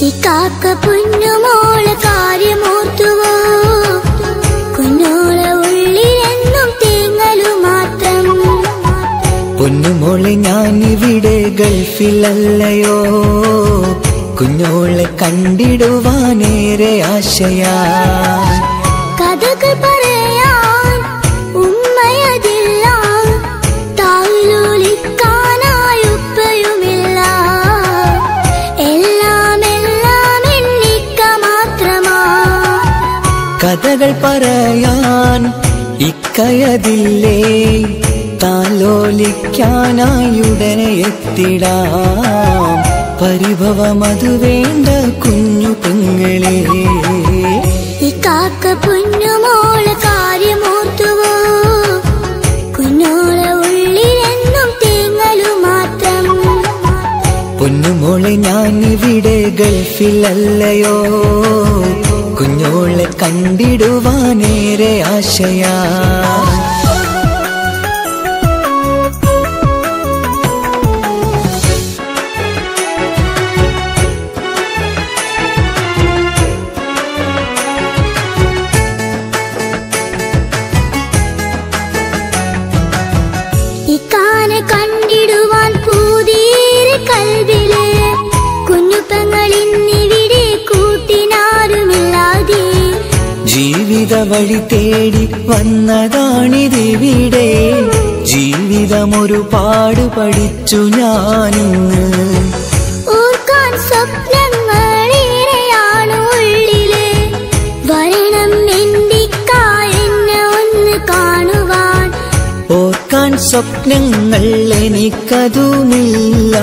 ഇക്കാക്ക പൊന്നുമോളെ കാര്യമോർത്തുവോ? കുഞ്ഞോളെ ഉള്ളിലെന്നും തേങ്ങലു മാത്രം. പൊന്നുമോളെ ഞാനിവിടെ ഗൾഫിലല്ലയോ, കുഞ്ഞോളെ കണ്ടിടുവാനേറെ ആശയാ. കഥകൾ പറയാൻ ഉമ്മയതില്ല, താലോലിക്കാനായി ഉപ്പയുമില്ല. എല്ലാം എല്ലാം എണ്ണിക്ക മാത്രമാ. കഥകൾ പറയാൻ ഇക്കയതില്ലേ, താലോലിക്കാനായി ഉടനെ എത്തിടാം. പരിഭവമതു വേണ്ട കുഞ്ഞു പെങ്ങളെ. ഇക്കാക്ക പൊന്നുമോളെ കാര്യമോർത്തുവോ? കുഞ്ഞോളെ ഉള്ളിലെന്നും തേങ്ങലു മാത്രം. പൊന്നുമോളെ ഞാനിവിടെ ഗൾഫിലല്ലയോ, കുഞ്ഞോളെ കണ്ടിടുവാനേറെ ആശയാ. ഇക്കാനെ കണ്ടിടുവാൻ പൂതീരെ കൽവിലെ, കുഞ്ഞുപെങ്ങളിന്നിവിടെ കൂട്ടിനാരുമില്ലാതെ. ജീവിത വഴി തേടി വന്നതാണിതിവിടെ, ജീവിതമൊരുപാട് പഠിച്ചു ഞാനിന്ന്. ഓർക്കാൻ സ്വപ്നങ്ങളേറെയാണ് ഉള്ളിലെ, വരണം എന്തിക്ക എന്നെ ഒന്ന് കാണുവാൻ. ഓർക്കാൻ സ്വപ്നങ്ങൾ എനിക്കതുമില്ല,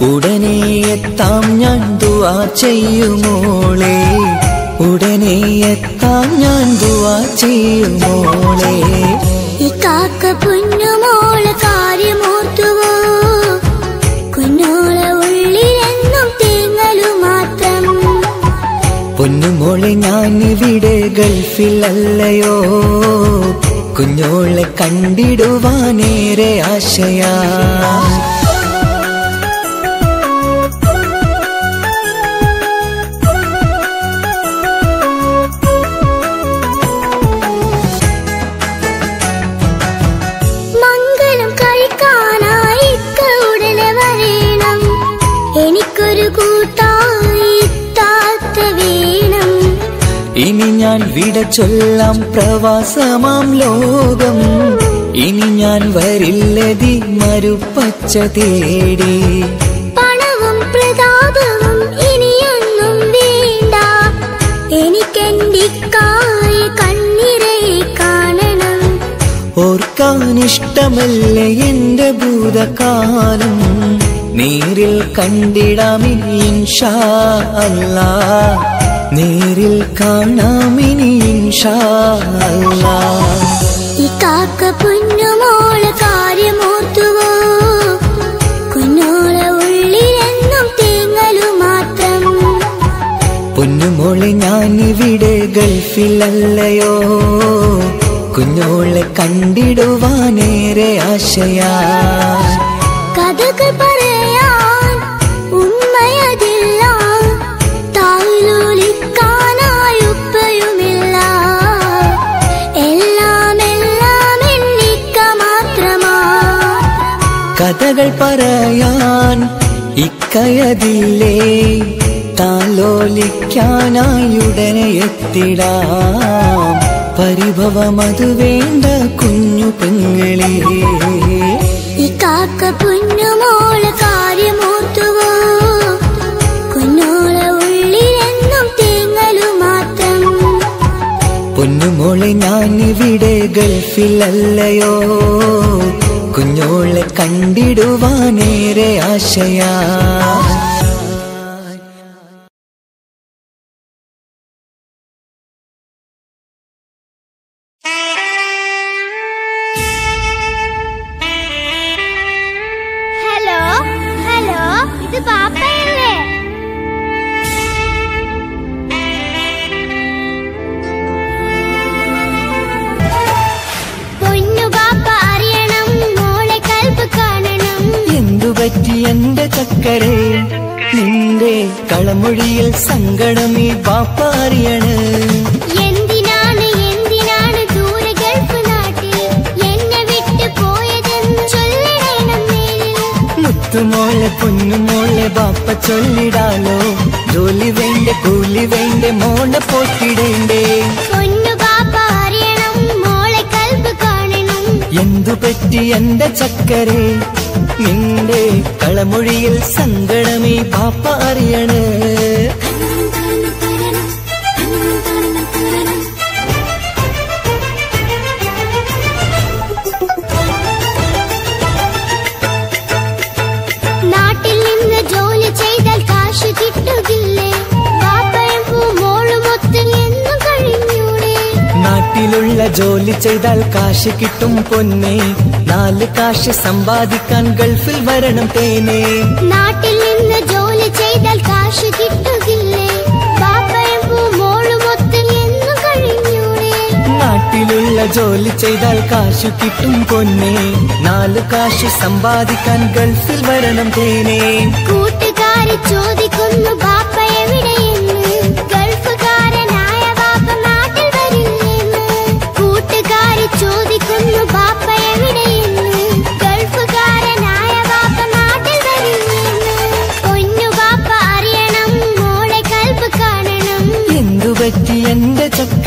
ഉടനെ എത്താം ഞാൻ ദുആ ചെയ്യുമോളെ. ഉടനെ എത്താം ഞാൻ ദുആ ചെയ്യുമോളെ. ഇക്കാക്ക പൊന്നുമോളെ കാര്യമോർത്തുവോ? കുഞ്ഞോളെ ഉള്ളിലെന്നും തേങ്ങലു മാത്രം. പൊന്നുമോളെ ഞാനിവിടെ ഗൾഫിലല്ലയോ, കുഞ്ഞോളെ കണ്ടിടുവാനേറെ ആശയാ. മംഗലം കഴിക്കാനായി ഇക്ക ഉടനെ വരേണം, എനിക്കൊരു കൂട്ടായി താത്ത വേണം. ഇനി ഞാൻ വിട ചൊല്ലാം പ്രവാസമാം ലോകം, ഇനി ഞാൻ വരില്ലതി മരുപ്പച്ച തേടി. പണവും പ്രതാപവും ഇനിയൊന്നും വേണ്ട, എനിക്കെന്തിക്കായി കണ്ണിരെ കാണണം. ഓർക്കാനിഷ്ടമല്ലേ എന്റെ ഭൂതകാലം, നേരിൽ കണ്ടിടാമിനി ഇൻഷാ അല്ലാഹ്. നേരിൽ കാണാമിനി ഇൻഷാ അല്ലാഹ്. ഇക്കാക്ക പൊന്നുമോളെ കാര്യമോർത്തുവോ? കുഞ്ഞോളെ ഉള്ളിലെന്നും തേങ്ങലു മാത്രം. പൊന്നുമോളെ ഞാനിവിടെ ഗൾഫിലല്ലയോ, കുഞ്ഞോളെ കണ്ടിടുവാനേറെ ആശയാ. കഥകൾ പറയാൻ ഉമ്മയതില്ല, താലോലിക്കാനായി ഉപ്പയുമില്ല. എല്ലാം എല്ലാം എണ്ണിക്ക മാത്രമാ. കഥകൾ പറയാൻ ഇക്കയതില്ലേ, താലോലിക്കാനായി ഉടനെ എത്തിടാം. പരിഭവമതു വേണ്ട കുഞ്ഞു പെങ്ങളെ. ഇക്കാക്ക പൊന്നുമോളെ കാര്യമോർത്തുവോ? കുഞ്ഞോളെ ഉള്ളിലെന്നും തേങ്ങലു മാത്രം. പൊന്നുമോളെ ഞാനിവിടെ ഗൾഫിലല്ലയോ, കുഞ്ഞോളെ കണ്ടിടുവാനേറെ ആശയാ. ഹലോ ഹലോ, ഇത് പാപ്പയല്ലേ? പൊന്നു പാപ്പ അറിയണം, മോളെ കൽപ്പ് കാണണം. എന്തു പറ്റി എന്റെ ചക്കരെ, നിന്റെ കളമൊഴിയിൽ സങ്കടം ഈ ബാപ്പ അറിയണ്. എന്തിനാണ് ദൂരെ ഗൾഫ് നാട്ടിൽ എന്നെ വിട്ട് പോയതെന്ന് ചൊല്ലിടണം നേരിൽ. മുത്തുമോളെ പൊന്നുമോളെ ബാപ്പ ചൊല്ലിടാലോ. ജോലി വേണ്ട കൂലി വേണ്ട മോളെ പോറ്റിടേണ്ടേ. പൊന്നു ബാപ്പ അറിയണം മോളെ കൽബ് കാണണം. എന്തു പറ്റി എന്റെ ചക്കരെ നിന്റെ കളമൊഴിയിൽ സങ്കടമേ ബാപ്പ അറിയണ്. നാട്ടിൽ നിന്ന് ജോലി ചെയ്താൽ കാശ് കിട്ടുകില്ലേ? ബാപ്പയും മോളുമൊത്ത് എന്നും കഴിഞ്ഞൂടെ? നാട്ടിലുള്ള ജോലി ചെയ്താൽ കാശ് കിട്ടും പൊന്നെ. 4 കാശ് സമ്പാദിക്കാൻ ഗൾഫിൽ വരണം തേനെ. നാട്ടിൽ നിന്ന് ജോലി ചെയ്താൽ കാശ് കിട്ടുകില്ലേ? ബാപ്പയും മോളുമൊത്ത് എന്നും കഴിഞ്ഞൂടെ? നാട്ടിലുള്ള ജോലി ചെയ്താൽ കാശ് കിട്ടും പൊന്നെ. 4 കാശ് സമ്പാദിക്കാൻ ഗൾഫിൽ വരണം തേനെ. കൂട്ടുകാര് ചോദിക്കുന്നു ബാപ്പ എവിടെയെന്ന്. ഗൾഫുകാരനായ ബാപ്പ നാട്ടിൽ വരില്ലെന്ന്. കൂട്ടുകാര് ചോദിക്കുന്നു ബാപ്പ എവിടെയെന്ന്. ഗൾഫുകാരനായ ബാപ്പ നാട്ടിൽ വരില്ലെന്ന്. പൊന്നു ബാപ്പ അറിയണം മോളെ കൽബ് കാണണം. എന്തു പറ്റി എന്റെ ചക്ക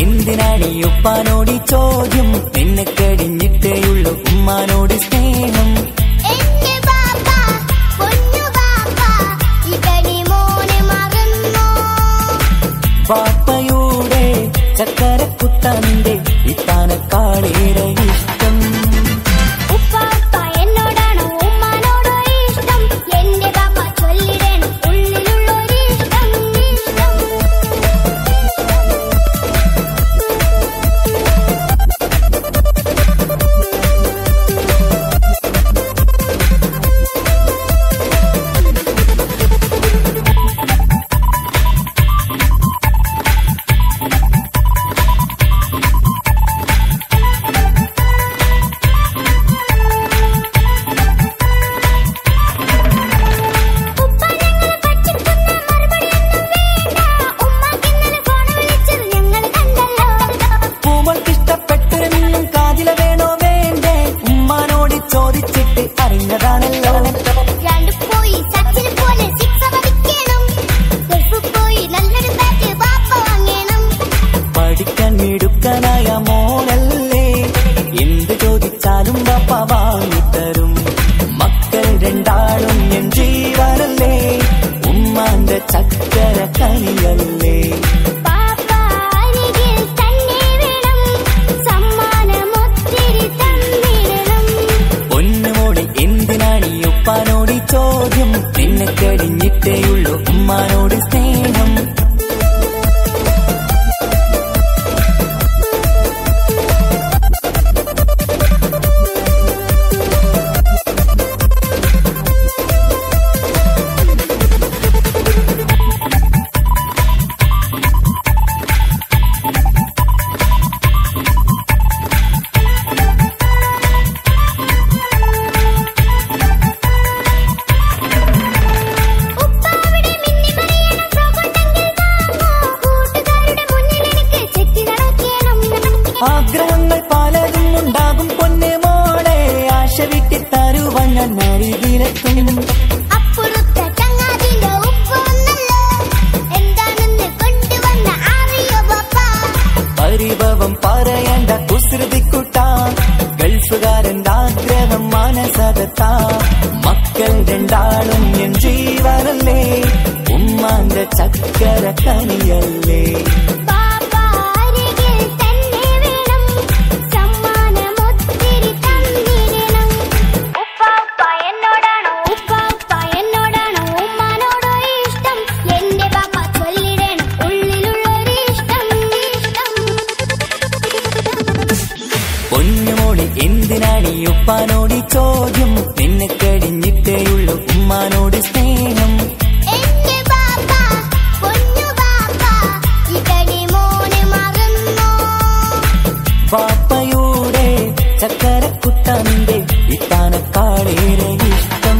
എന്തിനാണ് ഉപ്പാനോട് ചോദ്യം? നിന്നെ കഴിഞ്ഞിട്ടേയുള്ളൂ ഉമ്മാനോട് സ്നേഹം. ബാപ്പയുടെ ചക്കരക്കുട്ടന്റെ ഇത്താനക്കാളേറെ ഇഷ്ടം. മിടുക്കനായ മോനല്ലേ, എന്ത് ചോദിച്ചാലും ബാപ്പ വാങ്ങിത്തരും. മക്കൾ രണ്ടാളും എൻ ജീവനല്ലേ, ഉമ്മാന്റെ ചക്കര കനിയല്ലേ. പൊന്നുമോളെ എന്തിനാണ് ഈ ഉപ്പാനോട് ചോദ്യം? നിന്നെ കഴിഞ്ഞിട്ടേയുള്ളൂ ഉമ്മാനോട് സ്നേഹം. ആഗ്രഹങ്ങൾ പലതും ഉണ്ടാകും പൊന്നെ മോളെ, ആശ വിട്ടി തരുവാൻ ഞാൻ അരികിലെത്തും. പരിഭവം പറയണ്ട കുസൃതിക്കുട്ട, ഗൾഫുകാരൻ്റെ ആഗ്രഹം സദത്താ മക്കൾ രണ്ടാളും എൻ ജീവനല്ലേ ഉമ്മാന്റെ ചക്കര കനിയല്ലേ പൊന്നുമോളി എന്തിനാണ് ഈ ഉപ്പാനോട് ചോദ്യം നിന്നെ കഴിഞ്ഞിട്ടേയുള്ളൂ ഉമ്മാനോട് സ്നേഹം പാപ്പയുടെ ചക്കരക്കുട്ടന്റെ ഇത്താനക്കാളേറെ ഇഷ്ടം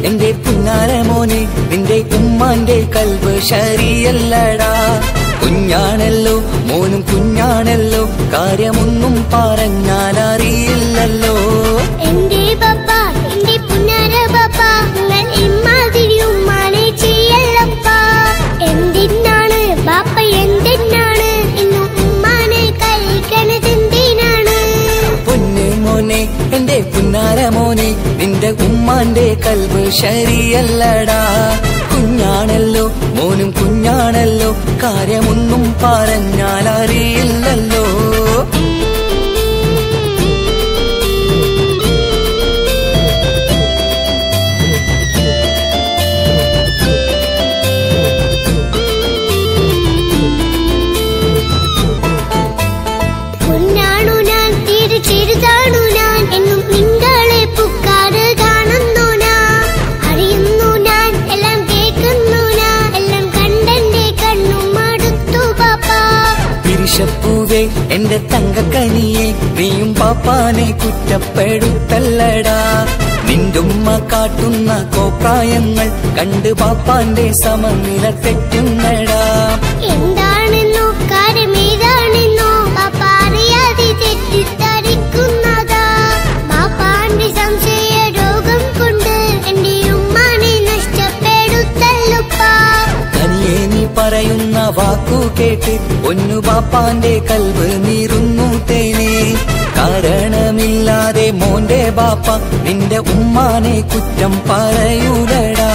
എന്റെ പുന്നാരമോനെ നിന്റെ ഉമ്മാന്റെ കൽബ് ശരിയല്ലടാ കുഞ്ഞാണല്ലോ മോനും കുഞ്ഞാണല്ലോ കാര്യമൊന്നും പറഞ്ഞാൽ അറിയില്ലല്ലോ എന്റെ പപ്പ എന്റെ പുന്നാര പപ്പ നിങ്ങൾ ഇമ്മാതിരി ഉമ്മാനെ ചെയ്യല്ലപ്പ എന്തിനാണ് ബാപ്പ എന്തിനാണ് ഇന്നും ഉമ്മാനെ കഴിക്കണതെന്തിനാണ് പൊന്നു മോനെ എന്റെ പുന്നാരമോനെ നിന്റെ ഉമ്മാന്റെ കൽബ് ശരിയല്ലടാ കുഞ്ഞാണല്ലോ മോനും കുഞ്ഞാണല്ലോ കാര്യമൊന്നും പറഞ്ഞാൽ അറിയില്ലല്ലോ ൂവേ എന്റെ തങ്കക്കനിയെ നീയും പാപ്പാനെ കുറ്റപ്പെടുത്തല്ലടാ നിന്റുമ്മ കാട്ടുന്ന കോപ്രായങ്ങൾ കണ്ട് പാപ്പാന്റെ സമനില തെറ്റുന്നടാ എന്താണെന്നോ കാര്യമേതാണെന്നോ പാപ്പ അറിയാതെ തെറ്റിദ്ധരിക്കുന്നതാ പാപ്പാന്റെ സംശയ രോഗം കൊണ്ട് എന്റെ ഉമ്മാനെ നഷ്ടപ്പെടുത്തല്ലുപ്പാ തനിയെ നീ പറയുന്ന വാക്കു കേട്ട് ഒന്നു പാപ്പാന്റെ കൽബ് നീറുന്നു തേനെ കാരണമില്ലാതെ മോന്റെ ബാപ്പ നിന്റെ ഉമ്മാനെ കുറ്റം പറയൂലടാ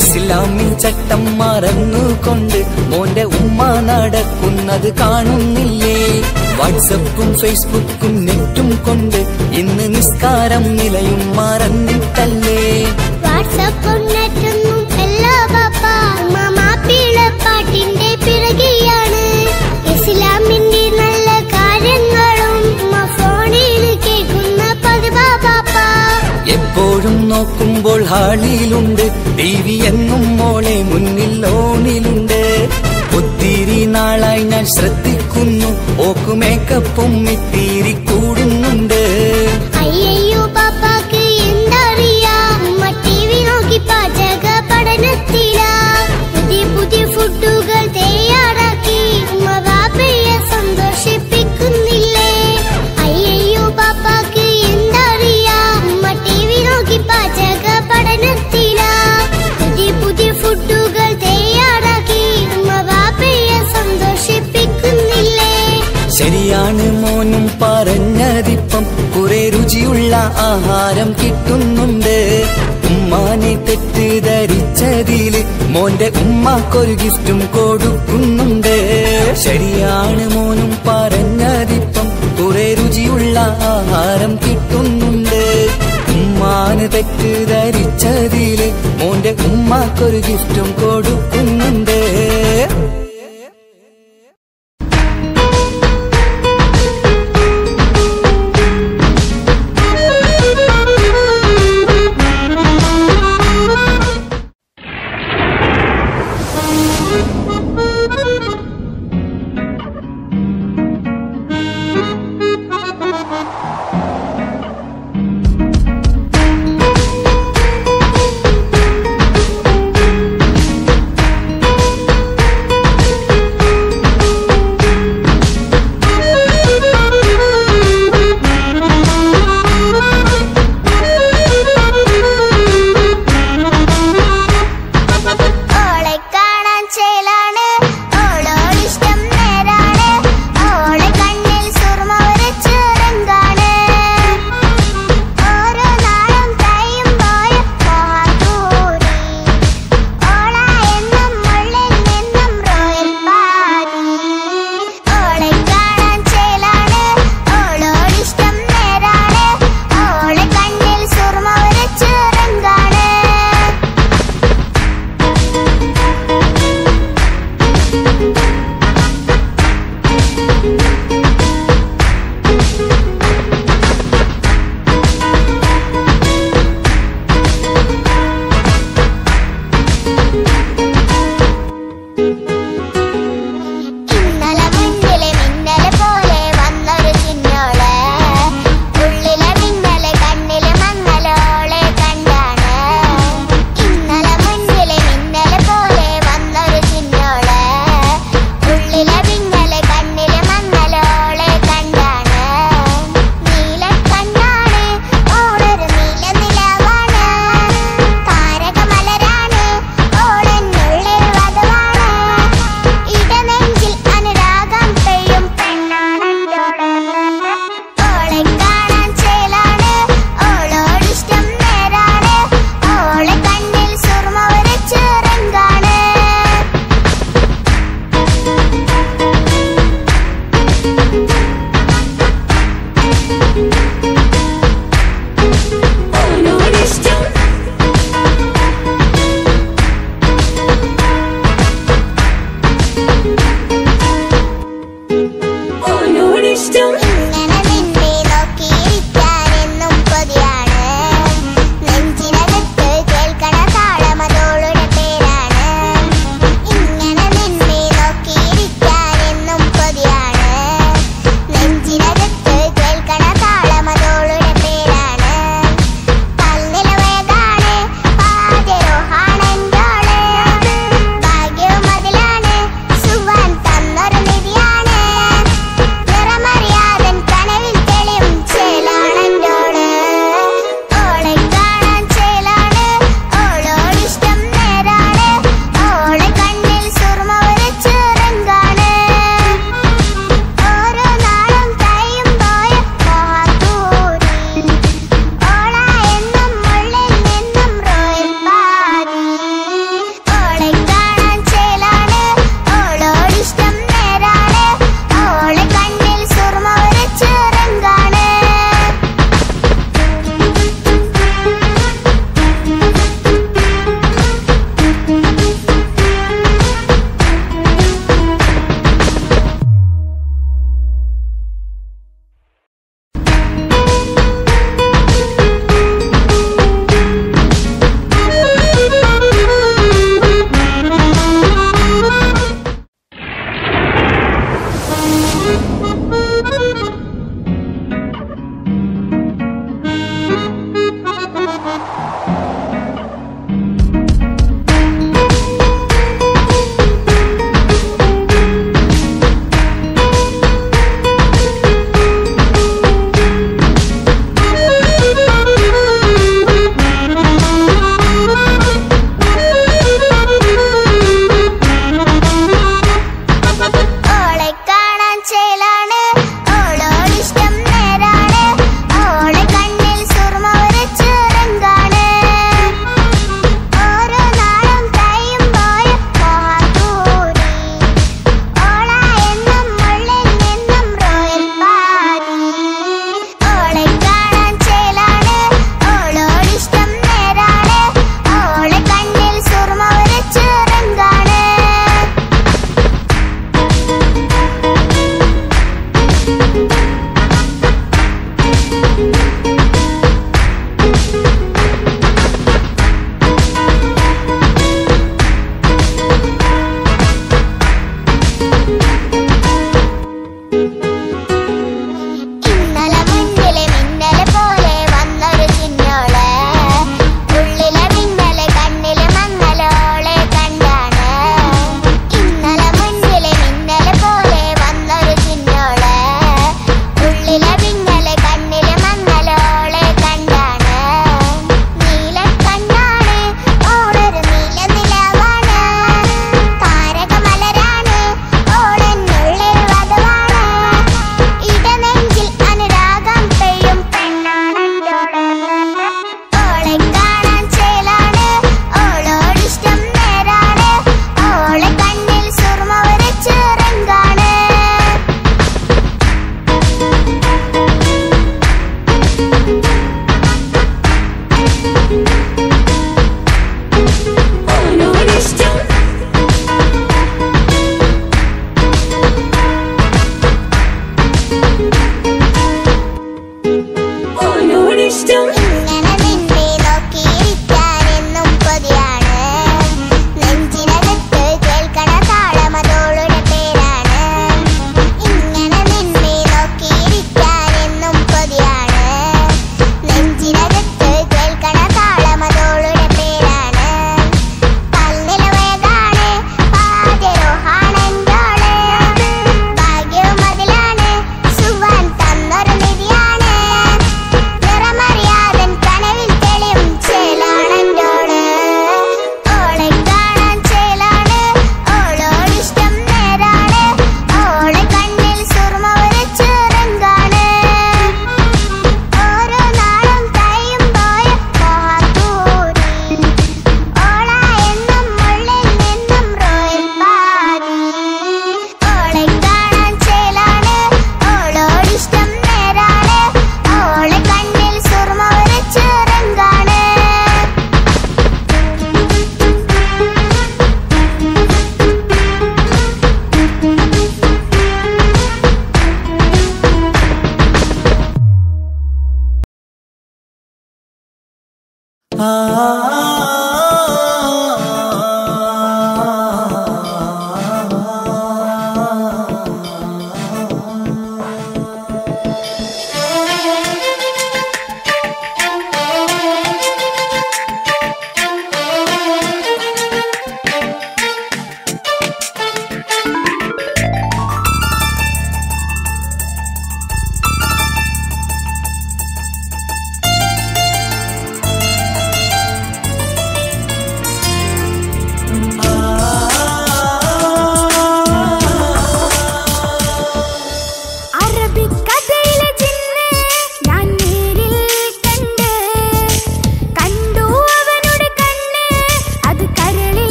ഇസ്ലാമിൻ ചട്ടം മറന്നുകൊണ്ട് മോന്റെ ഉമ്മ നടക്കുന്നത് കാണുന്നില്ലേ വാട്സപ്പും ഫേസ്ബുക്കും നെറ്റും കൊണ്ട് ഇന്ന് നിസ്കാരം നിലയും മറന്നിട്ടല്ലേ വാട്സപ്പും നെറ്റൊന്നും എല്ലാ പാപ്പ മാപ്പിളപ്പാട്ടിന്റെ പിറകെയാണ് ഇസ്ലാമിന്റെ നല്ല കാര്യങ്ങളും ഫോണിൽ കേൾക്കുന്ന പതിവാ പാപ്പ എപ്പോഴും നോക്കുമ്പോൾ ഹാളിയിലുണ്ട് TV എന്നും മോളെ മുന്നിൽ ഓണിലുണ്ട് ഒത്തിരി നാളായി ഞാൻ ശ്രദ്ധിക്കുന്നു ഓക്ക് മേക്കപ്പും ഇത്തിരി കൂടുന്നുണ്ട് അയ്യോ പാപ്പാക്ക് എന്തറിയാ TV നോക്കി പാചക പഠനത്തിലാ പുതിയ പുതിയ ഫുഡുകൾ തയ്യാറാക്കി ബാപ്പയെ സന്തോഷിപ്പിക്കുന്നില്ലേ അയ്യോ പാപ്പാക്ക് എന്തറിയാ മോനും പറഞ്ഞതിപ്പം കുറെ രുചിയുള്ള ആഹാരം കിട്ടുന്നുണ്ട്. ഉമ്മാനെ തെറ്റിദ്ധരിച്ചതില് മോന്റെ ഉമ്മാക്കൊരു ഗിഫ്റ്റും കൊടുക്കുന്നുണ്ട്. ശരിയാണ് മോനും പറഞ്ഞതിപ്പം കുറെ രുചിയുള്ള ആഹാരം കിട്ടുന്നുണ്ട്. ഉമ്മാന് തെറ്റിദ്ധരിച്ചതില് മോന്റെ ഉമ്മാക്കൊരു ഗിഫ്റ്റും കൊടുക്കുന്നുണ്ട്.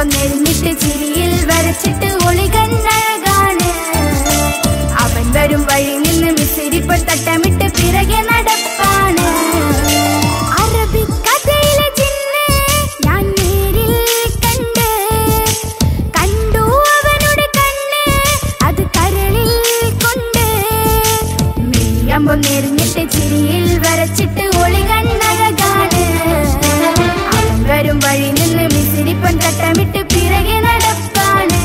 നെരിഞ്ഞിട്ട് ചിരിയിൽ വരച്ചിട്ട് ഒളികണ്ണഴകാണ് അവൻ വരും വഴി നിന്ന് മിസിരിപ്പോൾ തട്ടമിട്ട് പിറകെ നടപ്പാണ് അറബിക്കഥയിലെ ജിന്ന് ഞാൻ നേരിൽ കണ്ടു അവനുടെ കണ്ണ് അത് കരളിൽ കൊണ്ട് മിഴിയമ്പോ നെരിഞ്ഞിട്ട് ചിരിയിൽ വരച്ചിട്ട് ഒളികണ്ണഴകാണ് അവൻ വരും വഴി നിന്ന് മിസിരിപ്പം തട്ടമിട്ട് പിറകെ നടപ്പാണ്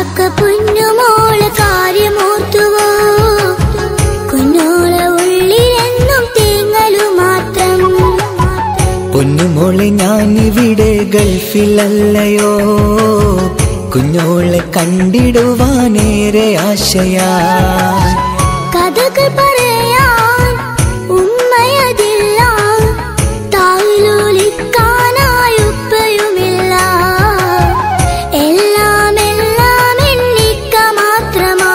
കാക്ക പൊന്നുമോളെ കാര്യമോർത്തുവോ കുഞ്ഞോളെ ഉള്ളിലെന്നും തേങ്ങലു മാത്രം പൊന്നുമോളെ ഞാനിവിടെ ഗൾഫിലല്ലയോ കുഞ്ഞോളെ കണ്ടിടുവാനേറെ ആശയാ കഥകൾ പറയാൻ ഉമ്മയതില്ല താലോലിക്കാനായി ഉപ്പയുമില്ല എല്ലാം എണ്ണിക്ക മാത്രമാ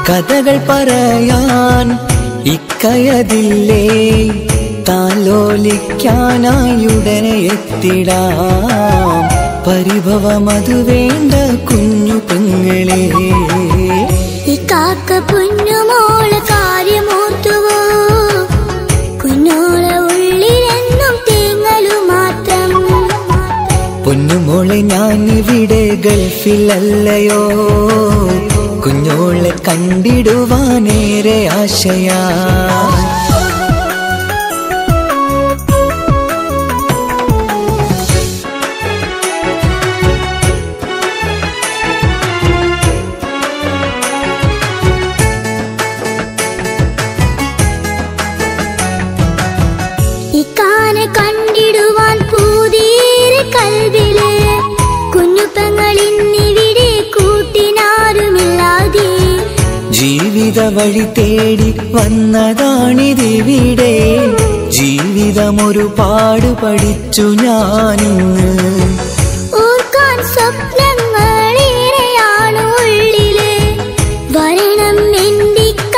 കഥകൾ പറയാൻ ഇക്കയതില്ലേ താലോലിക്കാനായി ഉടനെ എത്തിടാം പരിഭവമതു വേണ്ട കുഞ്ഞു പെങ്ങളെ ഈ കാക്ക പൊന്നുമോളെ കാര്യമോർത്തുവോ കുഞ്ഞോളെ ഉള്ളിലെന്നും തേങ്ങലു മാത്രം പൊന്നുമോളെ ഞാനിവിടെ ഗൾഫിലല്ലയോ കുഞ്ഞോളെ കണ്ടിടുവാനേറെ ആശയാ ഇക്കാനെ കണ്ടിടുവാൻ പൂതീരെ കൽവിലെ കുഞ്ഞുപെങ്ങളിന്നിവിടെ കൂട്ടിനാരുമില്ലാതെ ജീവിത വഴി തേടി വന്നതാണിതിവിടെ ജീവിതമൊരുപാട് പഠിച്ചു ഞാനിന്ന് ഓർക്കാൻ സ്വപ്നങ്ങളേറെയാണ് ഉള്ളില് വരണം എന്റിക്ക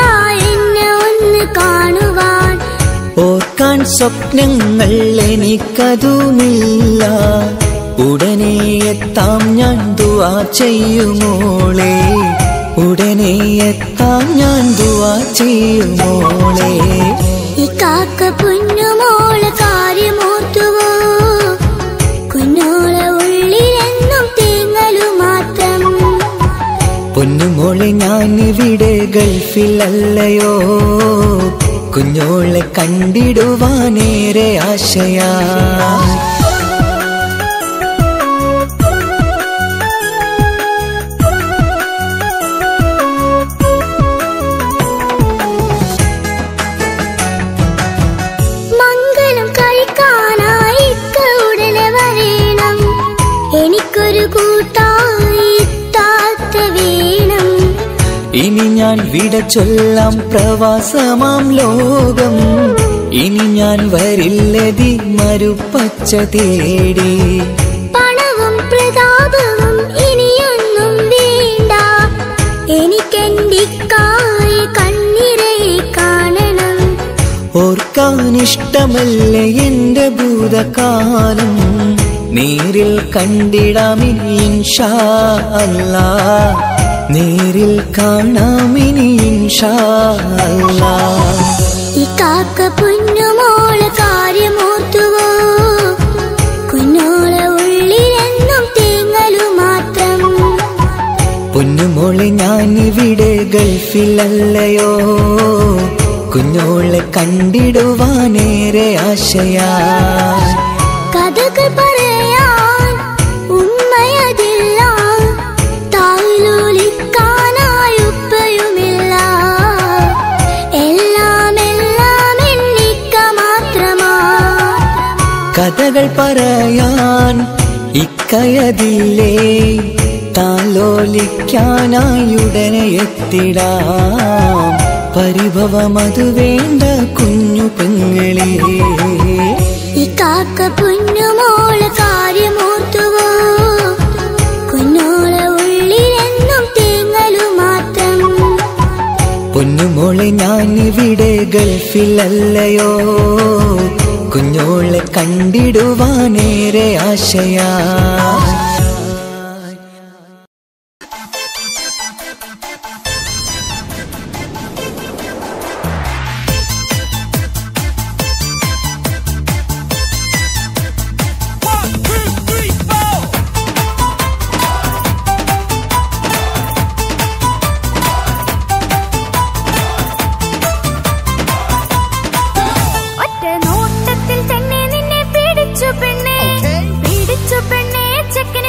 എന്നെ ഒന്ന് കാണുവാൻ ഓർക്കാൻ സ്വപ്നങ്ങൾ എനിക്കതുമില്ല ഉടനെ എത്താം ഞാൻ ദുആ ചെയ്യുമോളെ ഉടനെ എത്താം ഞാൻ ദുആ ചെയ്യുമോളെ ഈ കാക്ക പൊന്നുമോളെ കാര്യമോർത്തുവോ കുഞ്ഞോളെ ഉള്ളിലെന്നും തേങ്ങലു മാത്രം പൊന്നുമോളെ ഞാനിവിടെ ഗൾഫിലല്ലയോ കുഞ്ഞോളെ കണ്ടിടുവാനേറെ ആശയാ മംഗലം കഴിക്കാനായി ഇക്ക ഉടനെ വരേണം എനിക്കൊരു കൂട്ടായി താത്ത വേണം ഇനി ഞാൻ വിട ചൊല്ലാം പ്രവാസമാം ലോകം ഇനി ഞാൻ വരില്ലതി മരുപ്പച്ച തേടി പണവും പ്രതാപവും ഇനിയൊന്നും വേണ്ട എനിക്കെന്റിക്കായി കണ്ണിരയെ കാണണം ഓർക്കാനിഷ്ടമല്ലേ എന്റെ ഭൂതകാലം നേരിൽ കണ്ടിടാമിനി ഇൻഷാ അല്ലാഹ് നേരിൽ കാണാമിനി ഇൻഷാ അല്ലാഹ് ഈ കാക്ക പൊന്നുമോളെ കാര്യമോർത്തുവോ കുഞ്ഞോളെ ഉള്ളിലെന്നും തേങ്ങലു മാത്രം പൊന്നുമോളെ ഞാനിവിടെ ഗൾഫിലല്ലയോ കുഞ്ഞോളെ കണ്ടിടുവാനേറെ ആശയാ കഥകൾ പറയാൻ ഉമ്മയതില്ല താലോലിക്കാനായി ഉപ്പയുമില്ല എല്ലാം എണ്ണിക്ക മാത്രമാ കഥകൾ പറയാൻ ഇക്കയതില്ലേ താലോലിക്കാനായി ഉടനെ എത്തിടാം പരിഭവമതു വേണ്ട കുഞ്ഞു പെങ്ങളെ ഈ കാക്ക പൊന്നുമോളെ കാര്യമോർത്തുവോ കുഞ്ഞോളെ ഉള്ളിലെന്നും തേങ്ങലു മാത്രം പൊന്നുമോളെ ഞാനിവിടെ ഗൾഫിലല്ലയോ കുഞ്ഞോളെ കണ്ടിടുവാനേറെ ആശയാ ഒറ്റ നോട്ടത്തിൽ തന്നെ നിന്നെ പിടിച്ചു പെണ്ണേ, പിടിച്ചു പെണ്ണേ ചെക്കനെ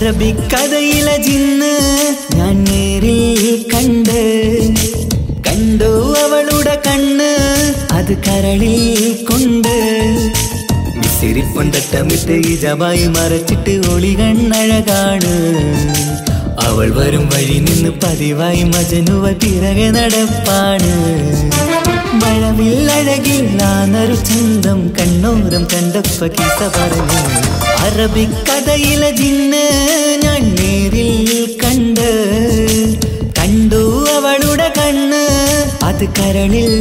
അറബിക്കഥയിലെ ജിന്ന് ഞാൻ നേരിൽ കണ്ടു അവളുടെ കണ്ണ് അത് കരളിൽ കൊണ്ട് മിസിരിപ്പൊണ്ടട്ടമിട്ട് ഇജബായി മറച്ചിട്ട് ഒളി കണ്ണഴകാണ് അവൾ വരും വഴി നിന്ന് പതിവായി മജനുവ പിറകെ നടപ്പാണ് മഴവില്ലഴകില്ലാന്നൊരു ചന്തം കണ്ണോരം കണ്ടപ്പ കിസ പറഞ്ഞു അറബിക്കഥയിലെ ജിന്ന് ഞാൻ നേരിൽ കണ്ടു അവളുടെ കണ്ണ് അത് കരളിൽ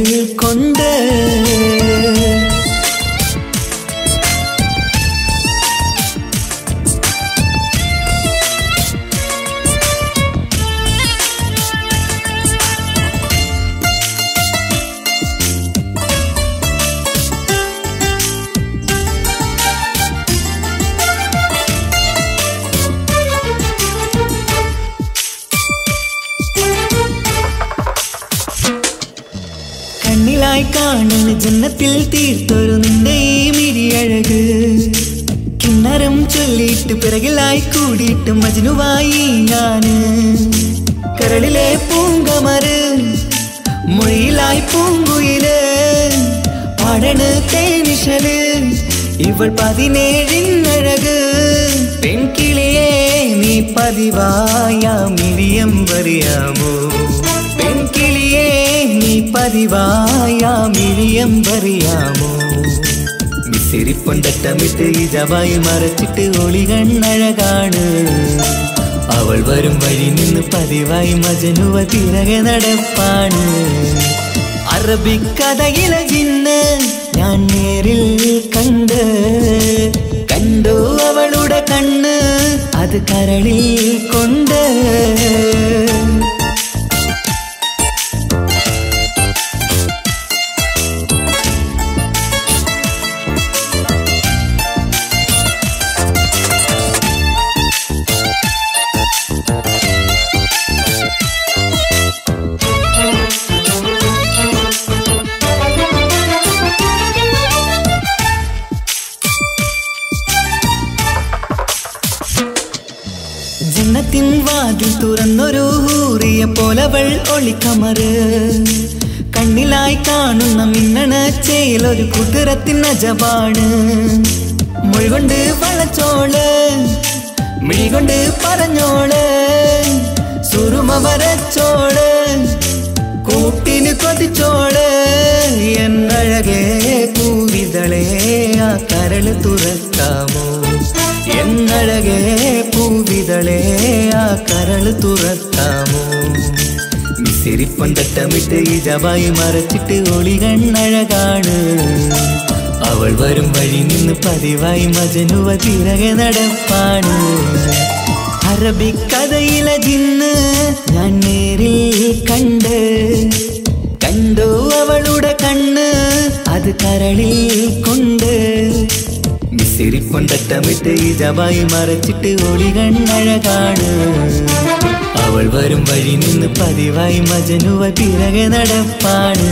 കൊണ്ട് കണ്ണിലായി കാണുന്ന ജന്നത്തിൽ തീർത്തൊരു നിന്റെ ഈ മിഴിയഴക് കിന്നരം ചൊല്ലിയിട്ട് പിറകിലായി കൂടിയിട്ട് മജ്നുവായി ഞാന് കരളിലെ പൂങ്കമര് മൊഴിയിലായി പൂങ്കുയില് പാടണ് തേനിശല് ഇവൾ 17 പെൺകിളിയെ നീ പതിവായാ മിഴിയം പറയാമോ പെൺകിളിയെ നീ പതിവായാ മിഴിയം പറയാമോ മിസിരിപ്പൊണ്ടട്ടമിട്ട് ഇജബായി മറച്ചിട്ട് ഒളി കണ്ണഴകാണ് അവൾ വരും വഴി നിന്ന് പതിവായി മജനുവ പിറകെ നടപ്പാണ് അറബിക്കഥയിലെ ജിന്ന് ഞാൻ നേരിൽ കണ്ടു അവളുടെ കണ്ണ് അത് കരളിൽ കൊണ്ട് ജന്നത്തിൻ വാതിൽ തുറന്നൊരു ഹൂറിയ പോലവൾ ഒളിക്കമറ് കണ്ണിലായി കാണുന്ന മിന്നണ ചേലൊരു കുതിരത്തിൻ അജപാണ് മൊഴികൊണ്ട് വളച്ചോള് മിഴികൊണ്ട് പറഞ്ഞോള് സുറുമ വരച്ചോള് കൂട്ടിന് കൊതിച്ചോള് എന്നഴകേ പൂവിതളേ ആ കരള് തുറക്കാമോ എന്നഴകേ പൂവിതളേ ആ കരള് തുറക്കാമോ മിസിരിപ്പൊണ്ടട്ടമിട്ട് ഇജബായി മറച്ചിട്ട് ഒളി കണ്ണഴകാണ് അവൾ വരും വഴി നിന്ന് പതിവായി മജനുവ പിറകെ നടപ്പാണ് അറബിക്കഥയിലെ ജിന്ന് ഞാൻ നേരിൽ കണ്ടു അവളുടെ കണ്ണ് അത് കരളിൽ കൊണ്ട് മിസിരിപ്പൊണ്ടട്ടമിട്ട് ഇജബായി മറച്ചിട്ട് ഒളി കണ്ണഴകാണ് അവൾ വരും വഴി നിന്ന് പതിവായി മജനുവ പിറകെ നടപ്പാണ്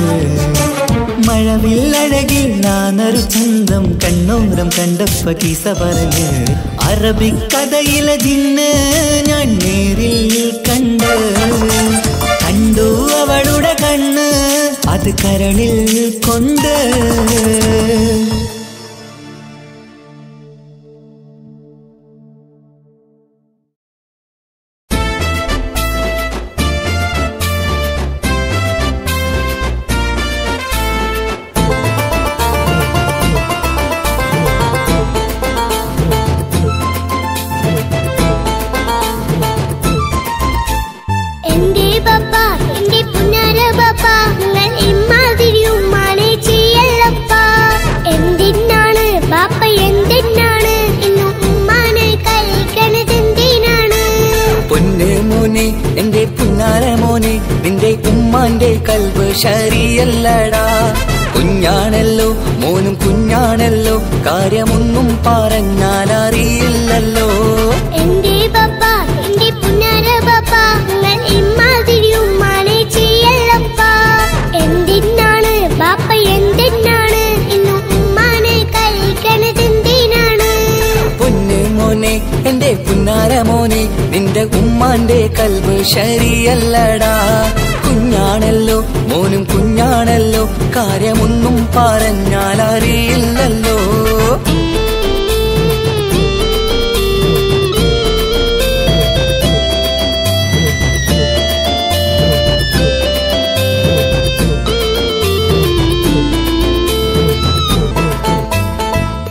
മഴവില്ലഴകില്ലാന്നൊരു ചന്തം കണ്ണോരം കണ്ടപ്പ കിസ പറഞ്ഞ് അറബിക്കഥയിലെ ജിന്ന് ഞാൻ നേരിൽ കണ്ടു അവളുടെ കണ്ണ് അത് കരളിൽ കൊണ്ട് എന്റെ പുന്നാര മോനെ നിന്റെ ഉമ്മാന്റെ കൽബ് ശരിയല്ലടാ കുഞ്ഞാണല്ലോ മോനും കുഞ്ഞാണല്ലോ കാര്യമൊന്നും പറഞ്ഞാൽ അറിയില്ലല്ലോ എന്റെ പപ്പ എന്റെ പുന്നാര പപ്പ നിങ്ങൾ ഇമ്മാതിരി ഉമ്മാനെ ചെയ്യല്ലപ്പ എന്തിനാണ് പാപ്പ എന്തിനാണ് ഇന്ന് ഉമ്മാനെ കഴിക്കണത് എന്തിനാണ് പൊന്നു മോനെ എന്റെ പുന്നാര പുന്നാരമോനെ നിന്റെ ഉമ്മാന്റെ കൽബ് ശരിയല്ലടാ. കുഞ്ഞാണല്ലോ മോനും കുഞ്ഞാണല്ലോ, കാര്യമൊന്നും പറഞ്ഞാൽ അറിയില്ലല്ലോ.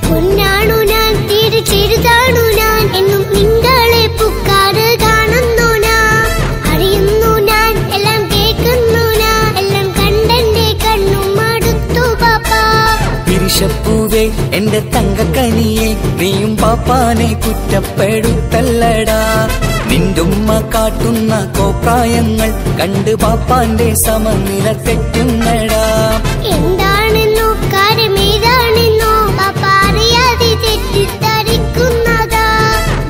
പൊന്നാണു ഞാൻ തീരെ ചെറുതാണു ഞാൻ എന്നും നിങ്ങളെ പുക്കാറ് കാണുന്നു ഞാൻ, അറിയുന്നു ഞാൻ എല്ലാം കേൾക്കുന്നു ഞാൻ, എല്ലാം കണ്ടെന്റെ കണ്ണും മടുത്തു പാപ്പാ. പിരിശപ്പൂവേ എന്റെ തങ്കക്കനിയെ നീയും പാപ്പാനെ കുറ്റപ്പെടുത്തല്ലടാ. നിന്റുമ്മ കാട്ടുന്ന കോപ്രായങ്ങൾ കണ്ട് പാപ്പാന്റെ സമനില തെറ്റുന്നടാ. എന്താണെന്നോ കാര്യമേതാണെന്നോ പാപ്പ അറിയാതെ തെറ്റിദ്ധരിക്കുന്നതാ.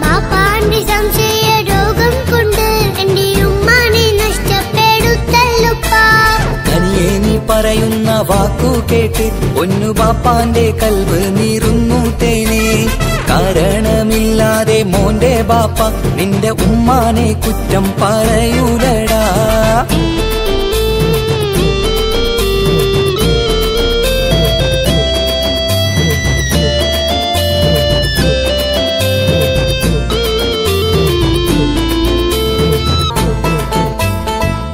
പാപ്പാന്റെ സംശയ രോഗം കൊണ്ട് എന്റെ ഉമ്മാനെ നഷ്ടപ്പെടുത്തല്ലുപ്പാ. കനിയെ നീ പറയുന്ന വാക്കു കേട്ട് ഒന്നു പാപ്പാന്റെ കൽവ് നീറുന്നു തേനെ. കാരണമില്ലാതെ മോന്റെ ബാപ്പ നിന്റെ ഉമ്മാനെ കുറ്റം പറയൂലടാ.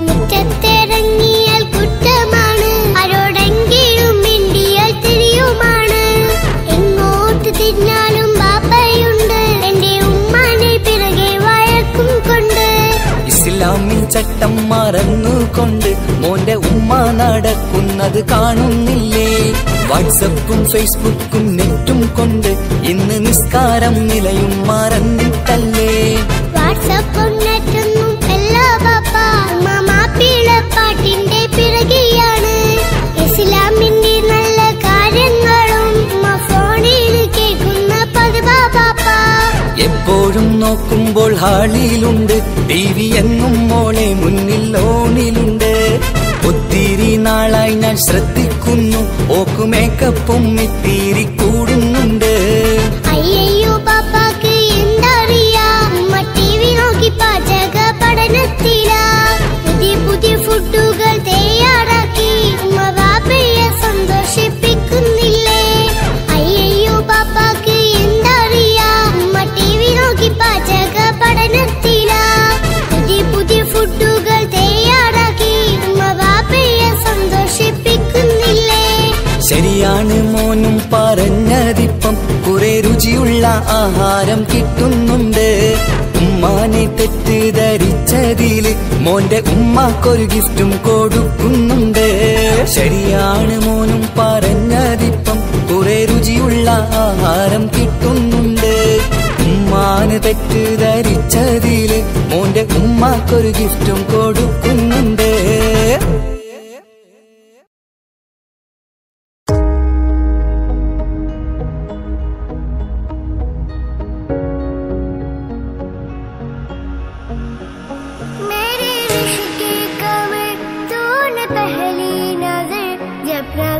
മുറ്റത്തിറങ്ങിയാൽ കുറ്റമാണ്, ആരോടെങ്കിലും മിണ്ടിയാൽ തിരിയുമാണ്. എങ്ങോട്ട് തിരിഞ്ഞാലും ബാപ്പയുണ്ട്, എന്റെ ഉമ്മാനെ പിറകെ വഴക്കും കൊണ്ട്. ഇസ്ലാമിൽ ചട്ടം മറന്നുകൊണ്ട് മോന്റെ ഉമ്മ നടക്കുന്നത് കാണുന്നില്ലേ? വാട്സപ്പും ഫേസ്ബുക്കും നെറ്റും കൊണ്ട് ഇന്ന് നിസ്കാരം നിലയും മറന്നിട്ടല്ലേ? വാട്സപ്പും നെറ്റൊന്നും എല്ലാ ബാപ്പ മാപ്പിള പാട്ടിന്റെ പിറകെയാണ്. ഇസ്ലാമിന്റെ നല്ല കാര്യങ്ങളും ഫോണിൽ കേൾക്കുന്ന പതിവാ ബാപ്പ. എപ്പോഴും നോക്കുമ്പോൾ ഹാളിയിലുണ്ട് TV എന്നും മോളെ മുന്നിൽ ഓണിലുണ്ട്. ഒത്തിരി നാളായി ഞാൻ ശ്രദ്ധിക്കുന്നു, ഓക്ക് മേക്കപ്പും ഇത്തിരി കൂടുന്നുണ്ട്. അയ്യോ പാപ്പാക്ക് എന്തറിയാ, ഉമ്മ TV നോക്കി പാചക പഠനത്തിലാ. പുതിയ പുതിയ ഫുഡുകൾ തയ്യാറാക്കി ഉമ്മ ബാപ്പയെ സന്തോഷിപ്പിക്കുന്നില്ലേ? അയ്യോ പാപ്പാക്ക് എന്തറിയാ, ഉമ്മ TV നോക്കി പാചക പഠനത്തിലാ. പുതിയ പുതിയ ഫുഡുകൾ തയ്യാറാക്കി ഉമ്മ ബാപ്പയെ സന്തോഷിപ്പിക്കുന്നില്ലേ? ശരിയാണ് മോനും പറഞ്ഞതിപ്പം, കുറെ രുചിയുള്ള ആഹാരം കിട്ടുന്നുണ്ട്. ഉമ്മാനെ തെറ്റിദ്ധരിച്ചതില് മോന്റെ ഉമ്മാക്കൊരു ഗിഫ്റ്റും കൊടുക്കുന്നുണ്ട്. ശരിയാണ് മോനും പറഞ്ഞതിപ്പം, കുറെ രുചിയുള്ള ആഹാരം കിട്ടുന്നുണ്ട്. ഉമ്മാന് തെറ്റിദ്ധരിച്ചതില് മോന്റെ ഉമ്മാക്കൊരു ഗിഫ്റ്റും കൊടുക്കുന്നുണ്ട്.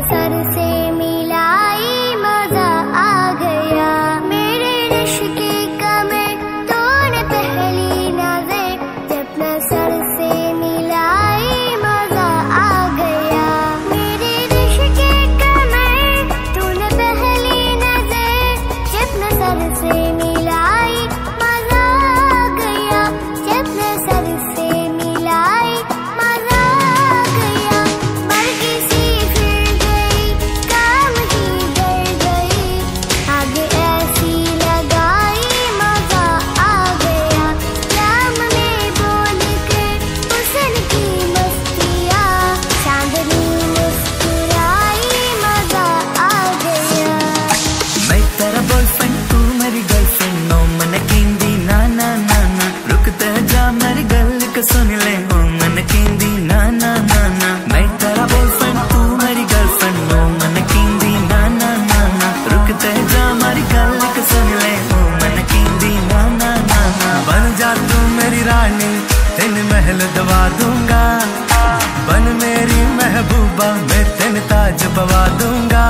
सर से मिलाई मजा आ गया, मेरे रिश्क की कमर तूने पहली नजर जब न सर से मिलाई मजा आ गया. मेरे रिश्क की कमर तूने पहली नजर जब न सर से मिलाई मजा आ गया, जब न सर से मिलाई मजा आ गया. बल्कि सी काम ही डर गई, आगे ऐसी लगाई मजा आ गया. जाम में बोल कर हुस्न की मस्तियाँ, चांदनी मुस्कुराई मजा आ गया. मैं तेरा बॉयफ्रेंड तू मेरी गर्लफ्रेंड, नो मन केंदी ना ना ना ना. रुकते जा मेरी गल को सुन ले, ओ मन केंदी ना ना ना ना. मैं तेरा बॉयफ्रेंड तू मेरी गर्लफ्रेंड, नो मन केंदी ना ना ना ना. रुकते जा मेरी गल को सुन ले, ओ मन केंदी ना ना ना ना. बन जा तू मेरी रानी, तेन महल दवा दूंगा. बन मेरी महबूबा, मैं तेन ताज पवा दूंगा.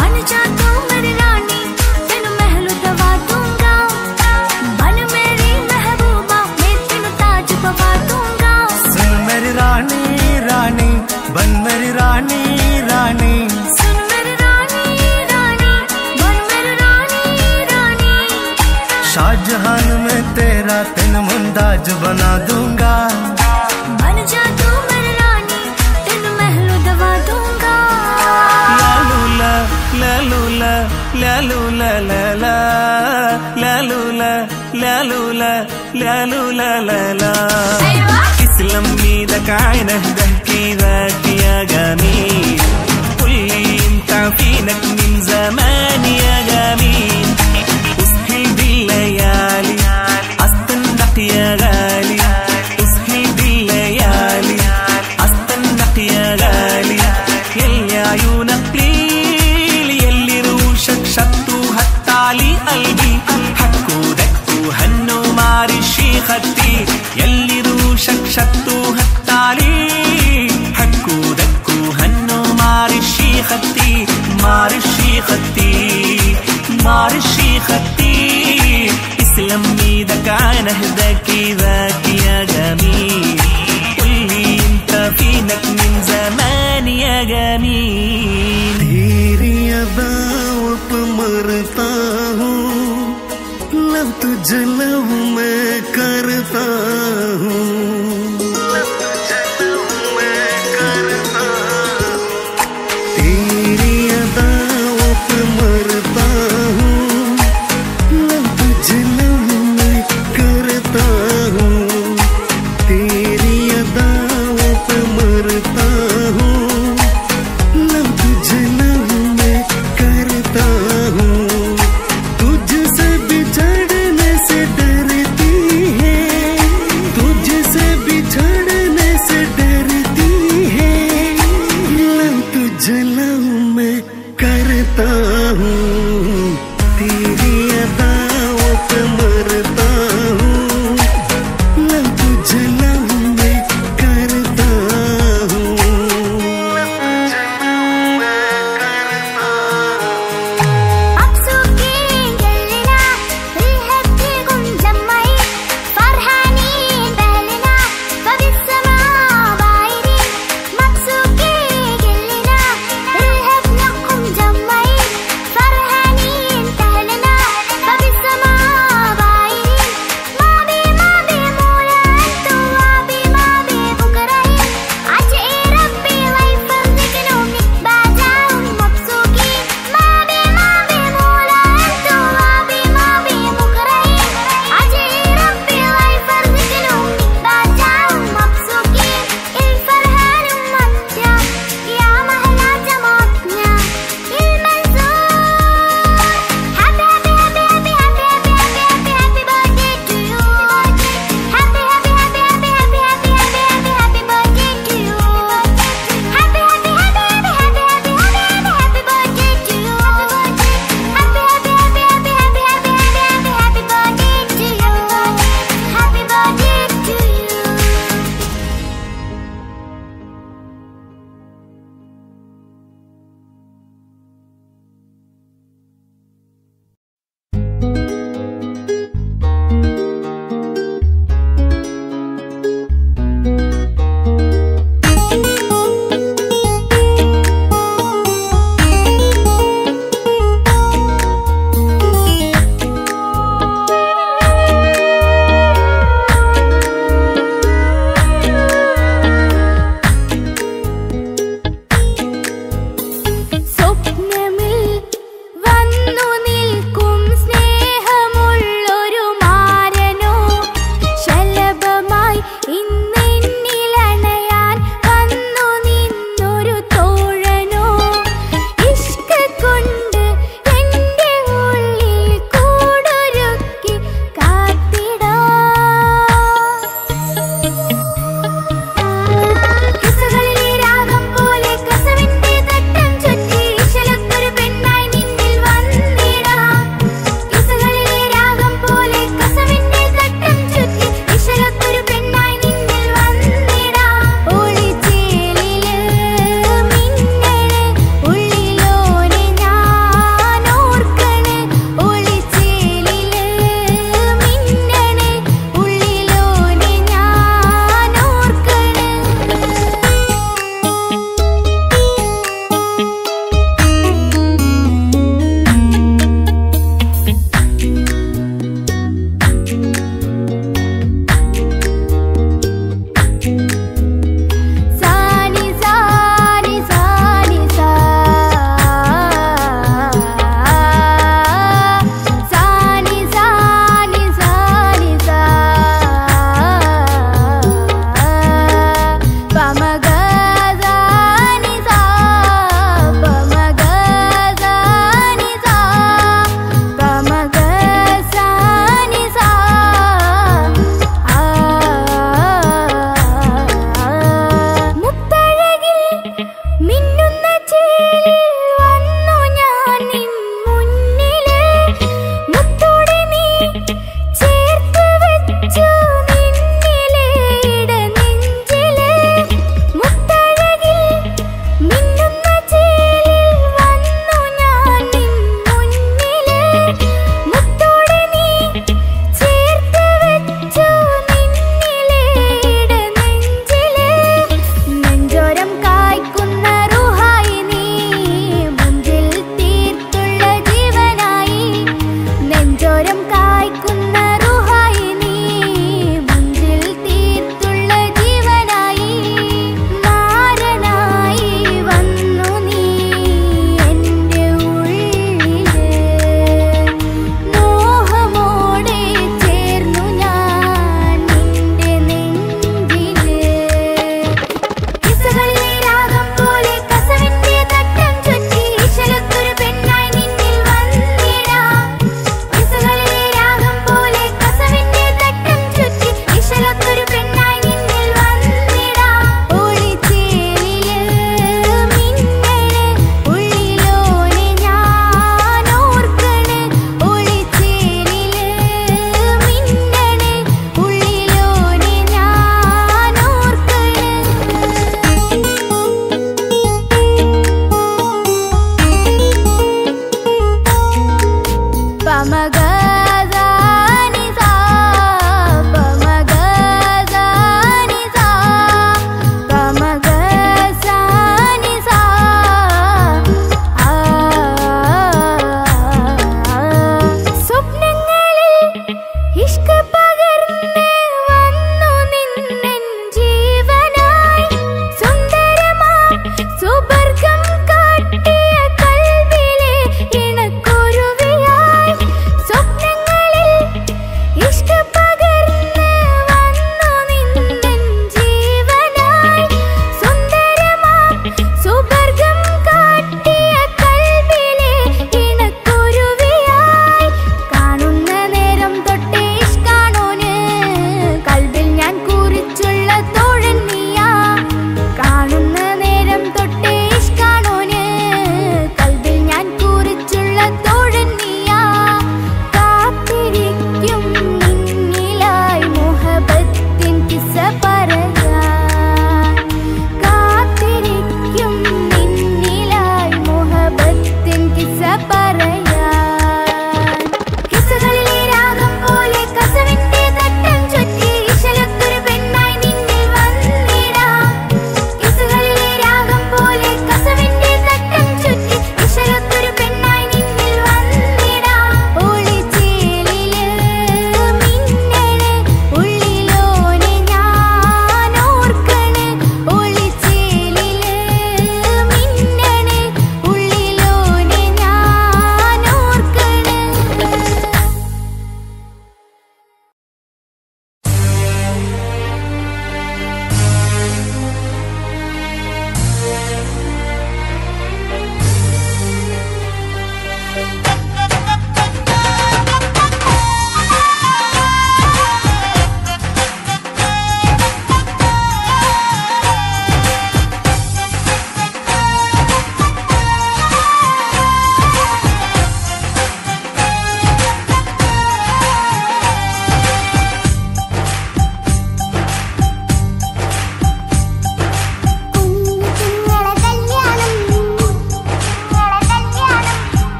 बन जा तू मेरी रानी, तेन महल दवा दूंगा. बन मेरी बन मेरी रानी रानी सुन मेरी रानी रानी बन मेरी रानी रानी शाहजहान में तेरा तेन मुमताज बना दूंगा बन जा तू मेरी रानी तेन महल दवा दूंगा लालूला लालूला लालूला लाला लालूला लालूला लालूला लाला اسلم ايدك عينه ضحكي ذاك يا جميل قولي انت فينك من زمان يا جميل اسهل بالليالي استنق يا غالي اسهل بالليالي استنق يا غالي يلي عيونك ليل يلي روشك شطو هتعلي قلبي حكو دكو هنو معرشي خدي يلي روشك شطو هتعلي حكو دكو هنو معرشي خدي معرشي خدي معرشي خدي اسلم ايدك عين اهداك ذاك يا جميل قولي انت فينك من زمان يا جميل तेरी अदाओं पे मरता हूँ लव तुझे लव मैं करता हूँ तेरी अदाओं पे मरता हूँ लव तुझे लव मैं करता हूँ तेरी अदाओं पे मरता हूँ लव तुझे लव मैं करता हूँ तुझसे बिछड़ने से डरती है तुझसे बिछड़ने से डरती है लव तुझे लव मैं करता हूँ तेरी अदाओं पे मरता हूँ लव तुझे लव मैं करता हूँ مبسوطين كلنا بالهبتكم جمعين فرحانين بأهلنا فبالسماء بايرين مبسوطين كلنا بالهبتكم جمعين فرحانين بأهلنا فبالسماء بايرين ما بي مولا انتو وابي ما بي بكرهين عجئي ربي ويفرجك نومك بعدهم مبسوطين ما بي مولا انتو وابي ما بي بكرهين عجئي ربي ويفرجك نومك بعدهم مبسوطين الفرحان متيا يا مهلا جمعتنا المنصور happy happy happy happy happy happy happy happy birthday to you happy happy happy happy happy happy happy happy birthday to you happy happy happy happy happy happy happy happy birthday to you happy happy happy happy happy happy happy happy happy birthday to you happy സ്വപ്നമിൽ വന്നു നിൽക്കും സ്നേഹമുള്ളൊരു മാരനോ ശലഭമായി ഇന്നെന്നിലണയാൻ വന്നു നിന്നൊരു തോഴനോ ഇഷ്ക് കൊണ്ട് എൻ്റെ ഉള്ളിൽ കൂടൊരുക്കി കിസ്സകളിലെ രാഗം പോലെ കസവിന്റെ തട്ടം ചുറ്റി ഇശലൊത്തൊരു പെണ്ണായി നിന്നിൽ വന്നിടാം കിസ്സകളിലെ രാഗം പോലെ കസവിന്റെ തട്ടം ചുറ്റി ഇശലൊത്തൊരു പെണ്ണായി നിന്നിൽ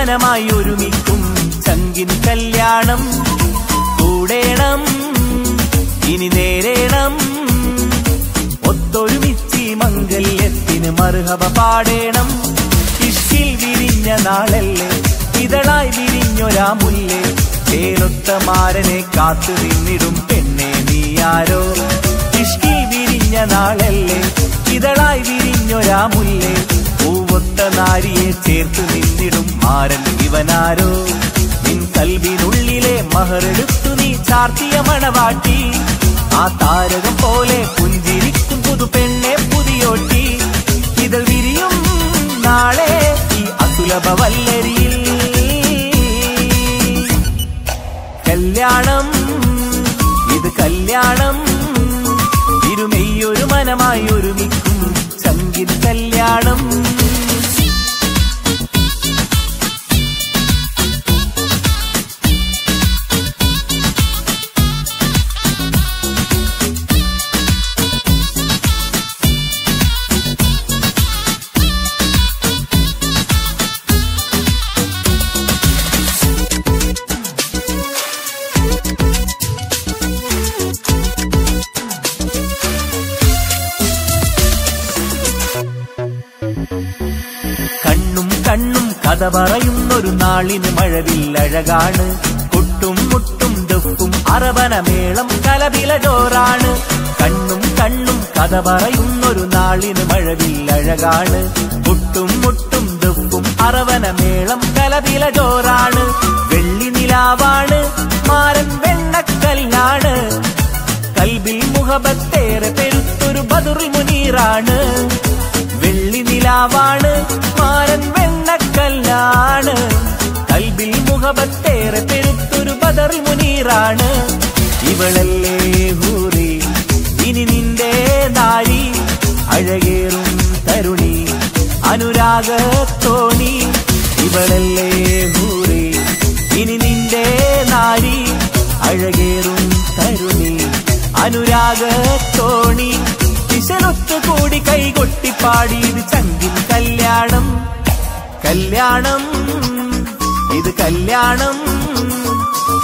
മനമായി ഒരുമിക്കും ചങ്കിൻ കല്യാണം. കൂടേണം ഇനി നേരേണം, ഒത്തൊരുമിച്ചി മംഗല്യത്തിന് മർഹബ പാടേണം. ഇഷ്കിൽ വിരിഞ്ഞ നാളല്ലേ ഇതളായി വിരിഞ്ഞൊരാ മുല്ലേ, ചേലൊത്ത മാരനെ കാത്തു നിന്നിടും പെണ്ണെ നീയാരോ. ഇഷ്കിൽ വിരിഞ്ഞ നാളല്ലേ ഇതളായി വിരിഞ്ഞൊരാ മുല്ലേ, പൂവൊത്ത നാരിയെ ചേർത്ത് നിന്നിടും മാരൻ ഇവനാരോ. നിൻ കൽവിനുള്ളിലെ മഹറെടുത്തു നീ ചാർത്തിയ മണവാട്ടി, ആ താരകം പോലെ പുഞ്ചിരിക്കും പുതു പെണ്ണെ പുതിയോട്ടി. ഇതൾ വിരിയും നാളെ ഈ അസുലഭ വല്ലരിയിൽ കല്യാണം, ഇത് കല്യാണം. ഇരുമെയ്യൊരു മനമായി ഒരുമിക്കും ചങ്കിൻ കല്യാണം. കണ്ണും കണ്ണും കഥ പറയുന്നൊരു നാളിന് മഴവില്ലഴകാണ്, കൊട്ടും മുട്ടും ദുഃഖും അറബനമേളം കലപില ജോറാണ്. കണ്ണും കണ്ണും കഥ പറയുന്നൊരു നാളിന് മഴവില്ലഴകാണ്, കൊട്ടും മുട്ടും ദുഃഖും അറബനമേളം കലപില ജോറാണ്. വെള്ളി നിലാവാണ് മാരൻ വെണ്ണക്കല്ലാണ്, കൽബിൽ മുഹബത്തേറെ പെരുത്തൊരു ബദറുൽ മുനീറാണ്. വെള്ളി നിലാവാണ് മാരൻ വെണ്ണക്കല്ലാണ്, കൽബിൽ മുഹബത്തേറെ പെരുത്തൊരു ബദറുൽ മുനീറാണ്. ഇവളല്ലേ ഹൂറി ഇനി നിന്റെ നാരി, അഴകേറും തരുണി അനുരാഗത്തോണി. ഇവളല്ലേ ഹൂറി ഇനി നിന്റെ നാരി, അഴകേറും തരുണി അനുരാഗത്തോണി. ദിശലൊത്തുകൂടി കൈകൊട്ടിപ്പാടി ഇത് ചങ്കിൻ കല്യാണം. കല്യാണം, ഇത് കല്യാണം.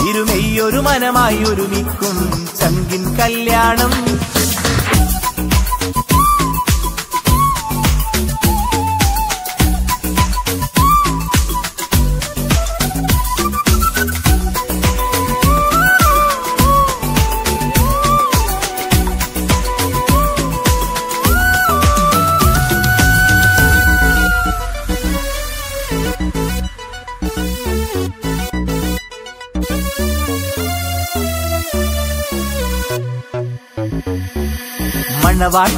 ഇരുമെയ്യൊരു മനമായി ഒരുമിക്കും ചങ്കിൻ കല്യാണം.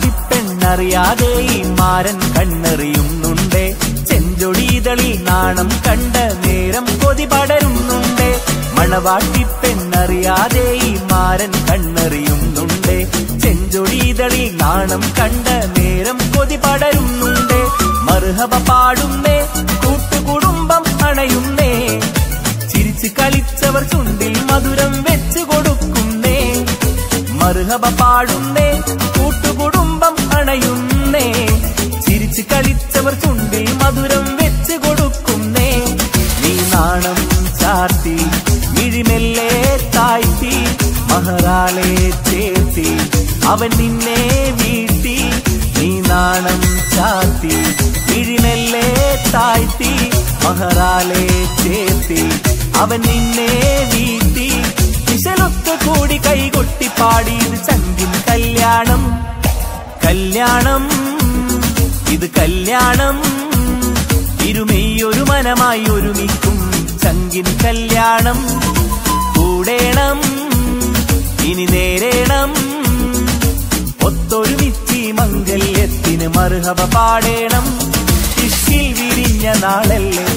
മണവാട്ടിപ്പെണ്ണറിയാതെ ഈ മാരൻ കണ്ണെറിയുന്നുണ്ടേ, ചെഞ്ചൊടിതളിൽ നാണം കണ്ട നേരം കൊതി പടരുന്നുണ്ടേ. മണവാട്ടിപ്പെണ്ണറിയാതെ ഈ മാരൻ കണ്ണെറിയുന്നുണ്ടേ, ചെഞ്ചൊടിതളിൽ നാണം കണ്ട നേരം കൊതി പടരുന്നുണ്ടേ. മർഹബ പാടുന്നേ കൂട്ടുകുടുംബം അണയുന്നേ, ചിരിച്ചു കളിച്ചവർ ചുണ്ടിൽ മധുരം വെച്ചു കൊടുക്കുന്നേ. മർഹബ പാടുന്നേ കൂട്ടുകുടുംബം അണയുന്നേ, ചിരിച്ചു കളിച്ചവർ ചുണ്ടിൽ മധുരം വെച്ച് കൊടുക്കുന്നേ. നീ നാണം ചാർത്തി മിഴിമെല്ലെ താഴ്ത്തി, മഹറാളെ ചേർത്തി അവൻ നിന്നെ വീഴ്ത്തി. നീ നാണം ചാർത്തി മിഴിമെല്ലെ താഴ്ത്തി, മഹറാളെ ചേർത്തി അവൻ നിന്നെ വീഴ്ത്തി. വിശലൊത്തു കൂടി കൈകൊട്ടിപ്പാടി ഇത് ചങ്കിൻ കല്യാണം. കല്യാണം, ഇത് കല്യാണം. ഇരുമെയ്യൊരു മനമായി ഒരുമിക്കും ചങ്കിൻ കല്യാണം. കൂടേണം ഇനി നേരേണം, ഒത്തൊരുമിച്ചി മംഗല്യത്തിന് മർഹബ പാടേണം. ഇഷ്കിൽ വിരിഞ്ഞ നാളല്ലേ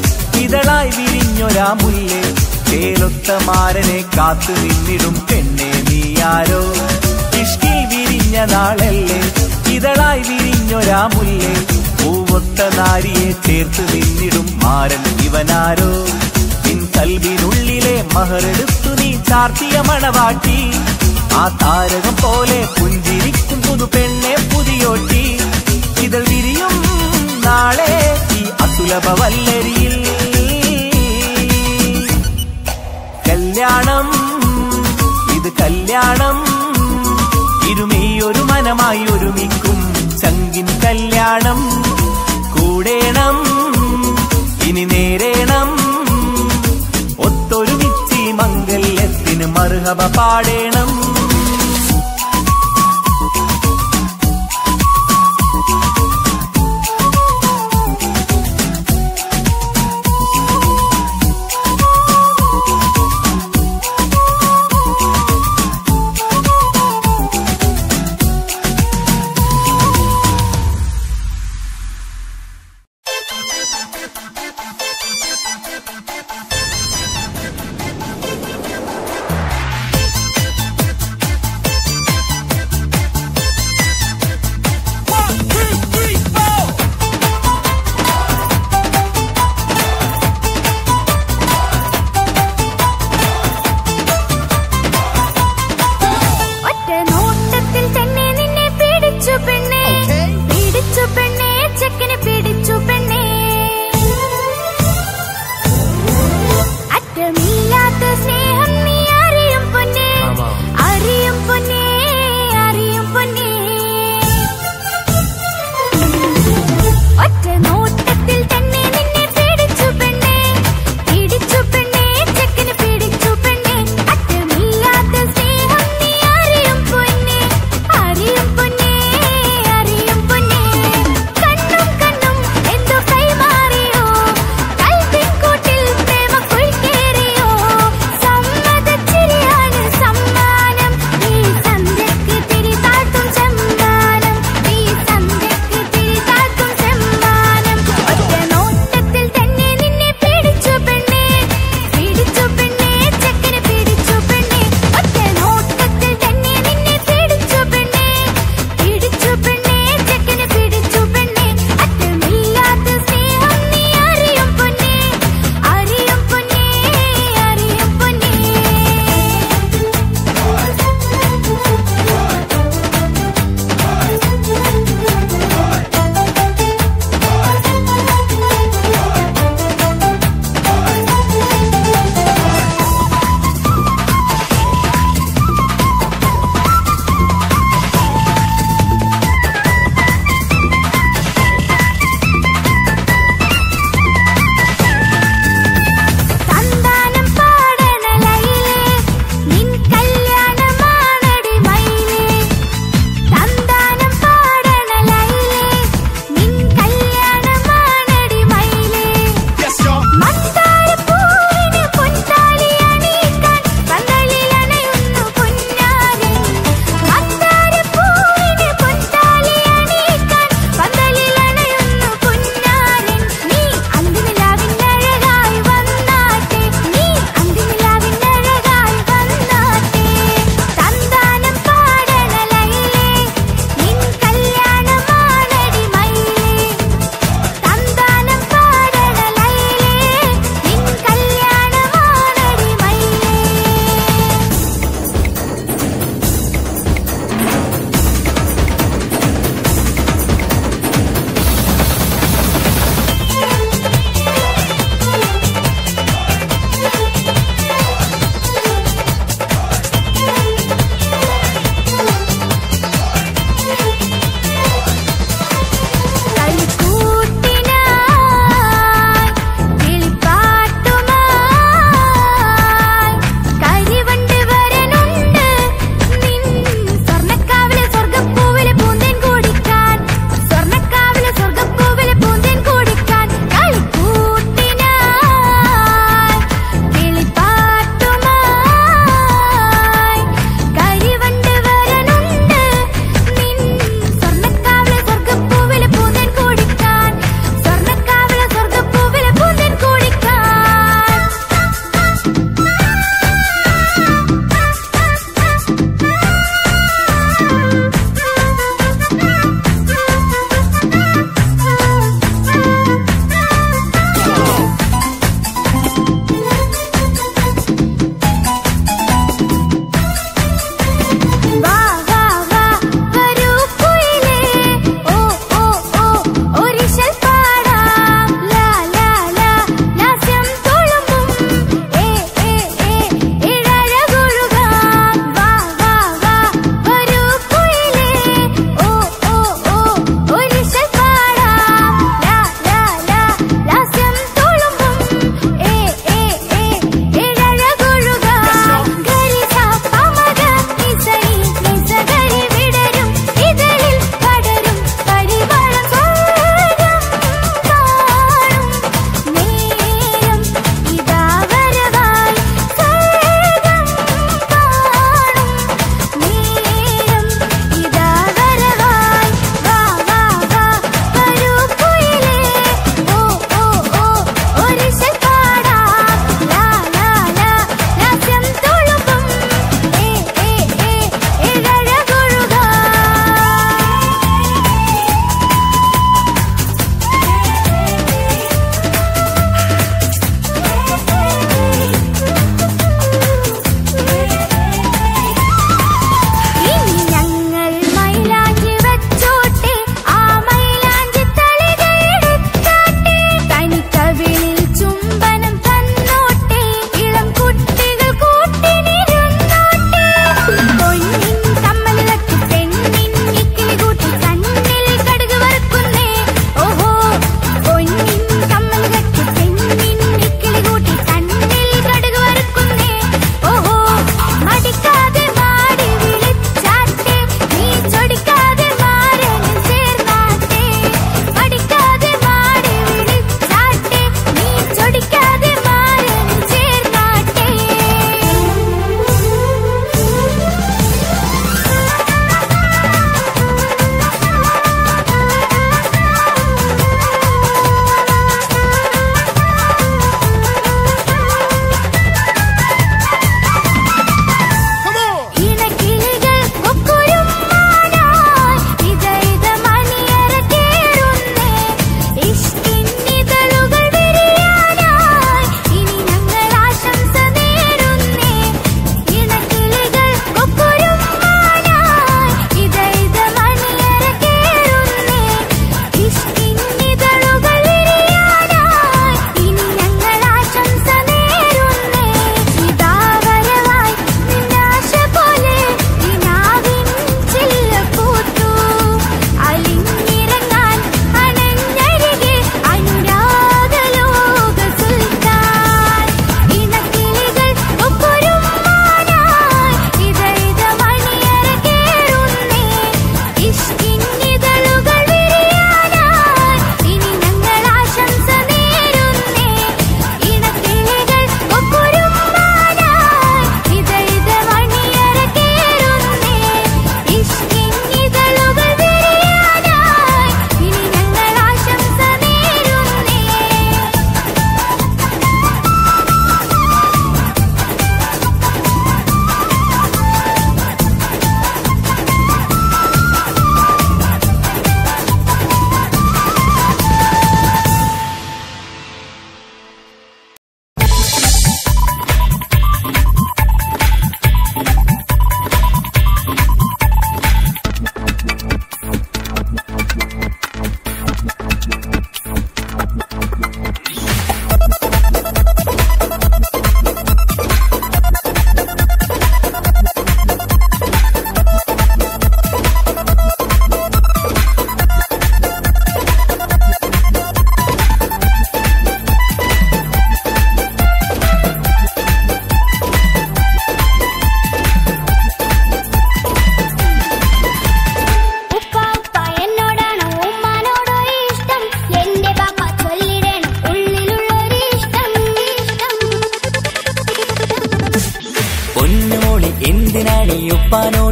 ഇതളായി വിരിഞ്ഞൊരാ മുല്ലേ, ചേലൊത്ത മാരനെ കാത്തു നിന്നിടും പെണ്ണെ നീയാരോ. ഇഷ്കിൽ വിരിഞ്ഞ നാളല്ലേ ഇതളായി വിരിഞ്ഞൊരാ മുല്ലേ, പൂവൊത്ത നാരിയെ ചേർത്ത് നിന്നിടും മാരൻ ഇവനാരോ. നിൻ കൽവിനുള്ളിലെ മഹറെടുത്തു നീ ചാർത്തിയ മണവാട്ടി, ആ താരകം പോലെ പുഞ്ചിരിക്കും പുതു പെണ്ണെ പുതിയോട്ടി. ഇതൾ വിരിയും നാളെ ഈ അസുലഭ വല്ലരിയിൽ കല്യാണം, ഇത് കല്യാണം. ഇരുമിയൊരു മനമായി ഒരുമിക്കും ചങ്കിൻ കല്യാണം. കൂടേണം ഇനി നേരേണം, ഒത്തൊരുമിച്ച് മംഗല്യത്തിന് മർഹബ പാടേണം.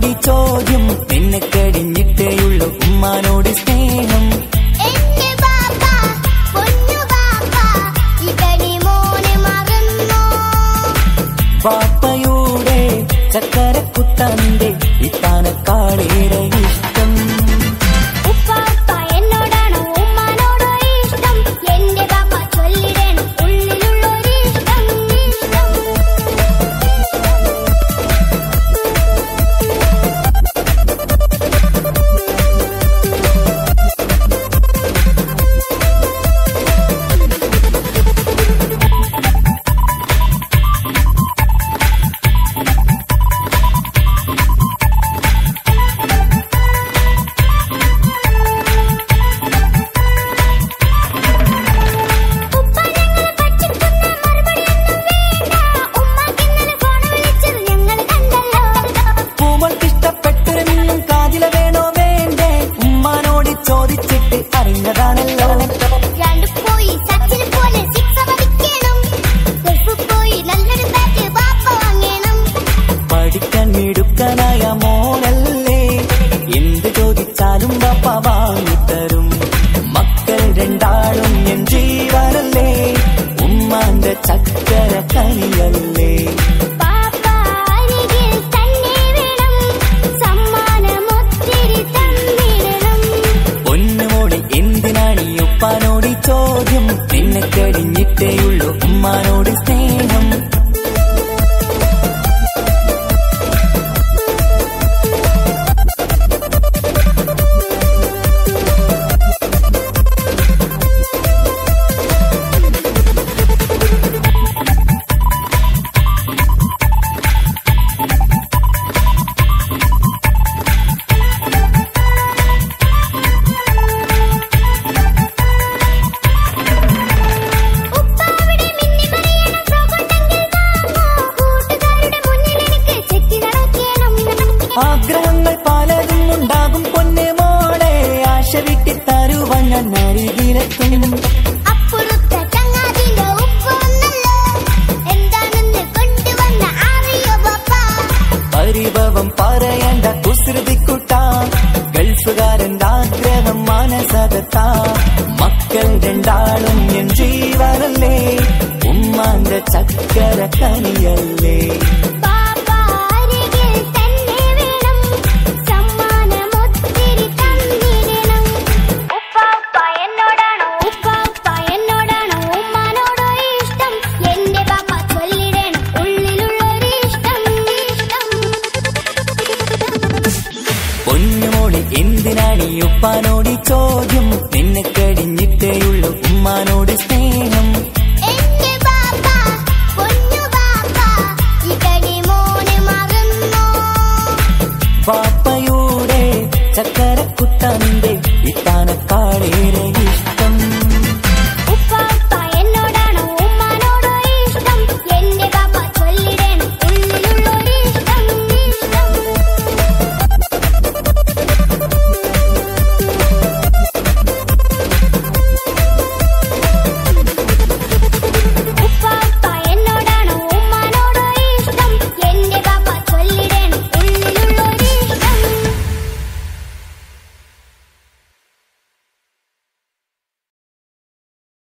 ഉപ്പാനോട് ചോദ്യം നിന്നെ കഴിഞ്ഞിട്ടേയുള്ളൂ ഉമ്മാനോട് സ്നേഹം. എന്റെ ബാപ്പ പൊന്നു ബാപ്പ ഇതടി മോനെ മറന്നോ? ബാപ്പയുടെ ചക്കരക്കുട്ടന്റെ ഇത്താനക്കാളേറെ ഇഷ്ടം. ഉപ്പാപ്പ എന്നോടാണോ ഉമ്മാനോടോ ഇഷ്ടം? എന്റെ ബാപ്പ ചൊല്ലിടണം ഉള്ളിലുള്ളൊരിഷ്ടം. പൂമൾക്കിഷ്ടപ്പെട്ടൊരു കാതില വേണോ വേണ്ടേ ഉമ്മാനോട് ചോദിച്ചിട്ട് അറിഞ്ഞതാണല്ലോ. രണ്ട് പോയി സച്ചിൻ പോലെ സിക്സ് അടിക്കണം. ഗൾഫ് പോയി നല്ലൊരു ബാറ്റ് ബാപ്പ വാങ്ങണം. പഠിക്കാൻ മിടുക്കനായ മോനല്ലേ എന്ത് ചോദിച്ചാലും ബാപ്പ വാങ്ങിത്തരും. മക്കൾ രണ്ടാളും എൻ ജീവനല്ലേ ഉമ്മാന്റെ ചക്കര കനിയല്ലേ. ബാപ്പ അരികിൽ തന്നെ വേണം സമ്മാനമൊത്തിരി തന്നിടണം. പൊന്നുമോളി എന്തിനാണ് ഈ ഉപ്പാനോട് ചോദ്യം നിന്നെ കഴിഞ്ഞിട്ടേയുള്ളൂ ഉമ്മാനോട് സ്നേഹം. ഉപ്പാവിടെ മിന്നിമറിയണ ഫ്രോക്കുണ്ടെങ്കിൽ വാങ്ങോ. കൂട്ടുകാരുടെ മുന്നിൽ എനിക്ക് ചെത്തി നടക്കണം. ആഗ്രഹങ്ങൾ പലതും ഉണ്ടാകും പൊന്നെ മോളെ ആശ വിട്ടി തരുവാൻ ഞാൻ അരികിലെത്തും. അപ്പുറത്തെ ചങ്ങാതിന്റെ ഉപ്പ വന്നല്ലോ. എന്താണെന്ന് കൊണ്ടുവന്ന അറിയോ ബാപ്പ? പരിഭവം പറയേണ്ട കുസൃതിക്കുട്ട ഗൾഫുകാരന്റെ ആഗ്രഹം മനസകത്ത. മക്കൾ രണ്ടാളും എൻ ജീവനല്ലേ ഉമ്മാന്റെ ചക്കര കനിയല്ലേ. ബാപ്പ അരികിൽ തന്നെ വേണം സമ്മാനമൊത്തിരി തന്നിടണം. ഉപ്പാപ്പ എന്നോടാണോ ഉമ്മാനോടോ ഇഷ്ടം? എന്റെ ബാപ്പ ചൊല്ലിടണം ഉള്ളിലുള്ളൊരിഷ്ടം. പൊന്നുമോളി എന്തിനാണ് ഈ ഉപ്പാനോട് ചോദ്യം നിന്നെ കഴിഞ്ഞിട്ടേയുള്ളൂ ഉമ്മാനോട് സ്നേഹം. എന്റെ ബാപ്പ പൊന്നു ബാപ്പ ഇതടി മോനെ മറന്നോ? ബാപ്പയുടെ ചക്കരക്കുട്ടന്റെ ഇത്താനക്കാളേറെ ഇഷ്ടം.